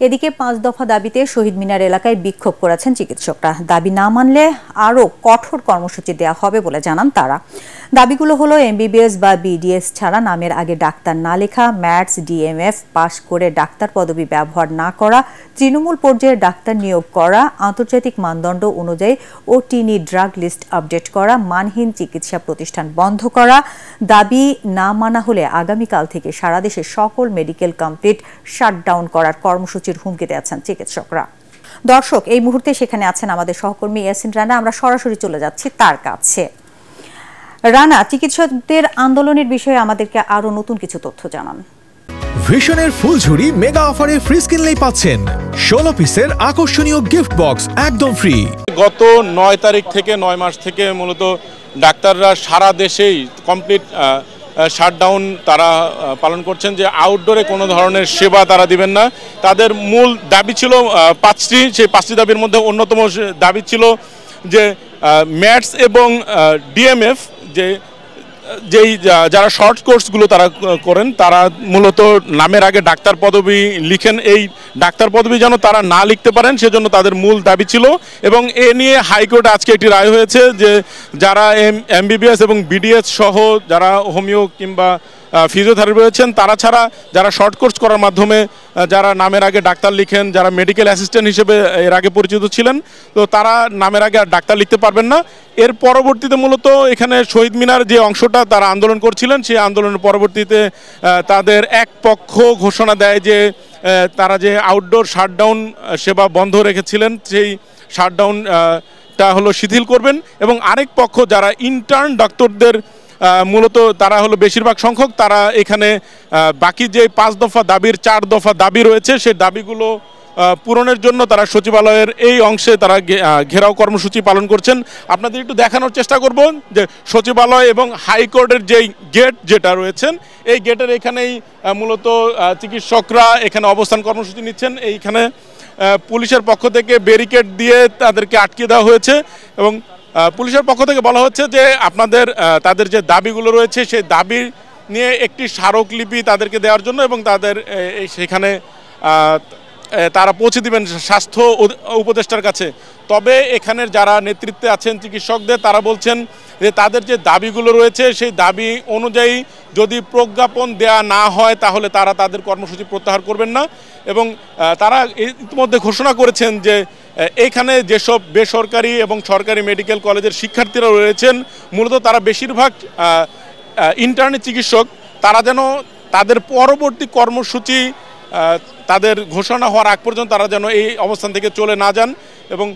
এদিকে ৫ দফা দাবিতে শহীদ মিনার এলাকায় বিক্ষোভ করেছেন চিকিৎসকরা। দাবি না মানলে আরও কঠোর কর্মসূচি দেওয়া হবে বলে জানান তারা। দাবিগুলো হলো এমবিবিএস বা বিডিএস ছাড়া নামের আগে ডাক্তার না লেখা, ম্যাটস ডিএমএফ পাশ করে ডাক্তার পদবি ব্যবহার না করা, তৃণমূল পর্যায়ে ডাক্তার নিয়োগ করা, আন্তর্জাতিক মানদণ্ড অনুযায়ী ওটিনি ড্রাগ লিস্ট আপডেট করা, মানহীন চিকিৎসা প্রতিষ্ঠান বন্ধ করা। দাবি না মানা হলে আগামীকাল থেকে সারা দেশে সকল মেডিকেল কমপ্লিট শাটডাউন করার কর্মসূচির হুমকি দিয়েছেন চিকিৎসকরা। দর্শক, এই মুহূর্তে সেখানে আছেন আমাদের সহকর্মী ইয়াসিন রানা। আমরা সরাসরি চলে যাচ্ছি তার কাছে। রানা, চিকিৎসকদের আন্দোলনের বিষয়ে আমাদেরকে আরো নতুন কিছু তথ্য জানান। ভিশনের ফুলঝুরি মেগা অফারে ফ্রিজ কিনলেই পাচ্ছেন 16 পিসের আকর্ষণীয় গিফট বক্স একদম ফ্রি। গত 9 তারিখ থেকে 9 মাস থেকে মূলত ডাক্তাররা সারা দেশেই কমপ্লিট শাটডাউন তারা পালন করছেন, যে আউটডোরে কোনো ধরনের সেবা তারা দিবেন না। তাদের মূল দাবি ছিল 5টি, সেই 5টি দাবির মধ্যে অন্যতম দাবি ছিল যে ম্যাটস এবং ডিএমএফ যেই যারা শর্ট কোর্সগুলো তারা করেন, তারা মূলত নামের আগে ডাক্তার পদবি লিখেন, এই ডাক্তার পদবি যেন তারা না লিখতে পারেন, সেজন্য তাদের মূল দাবি ছিল। এবং এ নিয়ে হাইকোর্টে আজকে একটি রায় হয়েছে যে যারা এমবিবিএস এবং বিডিএস সহ যারা হোমিও কিংবা ফিজিওথেরাপি রয়েছেন, তারা ছাড়া যারা শর্ট কোর্স করার মাধ্যমে যারা নামের আগে ডাক্তার লিখেন, যারা মেডিকেল অ্যাসিস্ট্যান্ট হিসেবে এর আগে পরিচিত ছিলেন, তো তারা নামের আগে আর ডাক্তার লিখতে পারবেন না। এর পরবর্তীতে মূলত এখানে শহীদ মিনার যে অংশটা তারা আন্দোলন করছিলেন, সেই আন্দোলনের পরবর্তীতে তাদের এক পক্ষ ঘোষণা দেয় যে তারা যে আউটডোর শাটডাউন সেবা বন্ধ রেখেছিলেন, সেই শাটডাউনটা হলো শিথিল করবেন। এবং আরেক পক্ষ যারা ইন্টার্ন ডাক্তারদের মূলত তারা হলো বেশিরভাগ সংখ্যক, তারা এখানে বাকি যে 5 দফা দাবির 4 দফা দাবি রয়েছে, সেই দাবিগুলো পূরণের জন্য তারা সচিবালয়ের এই অংশে তারা ঘেরাও কর্মসূচি পালন করছেন। আপনাদের একটু দেখানোর চেষ্টা করব যে সচিবালয় এবং হাইকোর্টের যেই গেট যেটা রয়েছেন, এই গেটের এখানেই মূলত চিকিৎসকরা এখানে অবস্থান কর্মসূচি নিচ্ছেন। এইখানে পুলিশের পক্ষ থেকে ব্যারিকেড দিয়ে তাদেরকে আটকে দেওয়া হয়েছে এবং পুলিশের পক্ষ থেকে বলা হচ্ছে যে তাদের যে দাবিগুলো রয়েছে সেই দাবি নিয়ে একটি স্মারকলিপি তাদেরকে দেওয়ার জন্য, এবং তাদের সেখানে তারা পৌঁছে দিবেন স্বাস্থ্য উপদেষ্টার কাছে। তবে এখানের যারা নেতৃত্বে আছেন চিকিৎসকদের, তারা বলছেন যে তাদের যে দাবিগুলো রয়েছে সেই দাবি অনুযায়ী যদি প্রজ্ঞাপন দেয়া না হয় তাহলে তারা তাদের কর্মসূচি প্রত্যাহার করবেন না। এবং তারা ইতিমধ্যে ঘোষণা করেছেন যে এখানে যেসব বেসরকারি এবং সরকারি মেডিকেল কলেজের শিক্ষার্থীরা রয়েছেন, মূলত তারা বেশিরভাগ ইন্টার্নি চিকিৎসক, তারা যেন তাদের পরবর্তী কর্মসূচি তাদের ঘোষণা হওয়ার আগ পর্যন্ত তারা যেন এই অবস্থান থেকে চলে না যান। এবং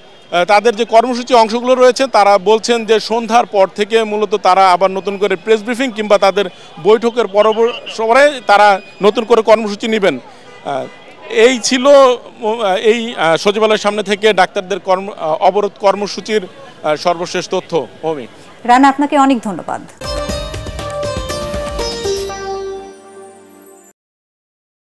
তাদের যে কর্মসূচি অংশগুলো রয়েছে, তারা বলছেন যে সন্ধ্যার পর থেকে মূলত তারা আবার নতুন করে প্রেস ব্রিফিং কিংবা তাদের বৈঠকের পরে তারা নতুন করে কর্মসূচি নেবেন। এই ছিল এই সচিবালয়ের সামনে থেকে ডাক্তারদের অবরোধ কর্মসূচির সর্বশেষ তথ্য। রানা, আপনাকে অনেক ধন্যবাদ।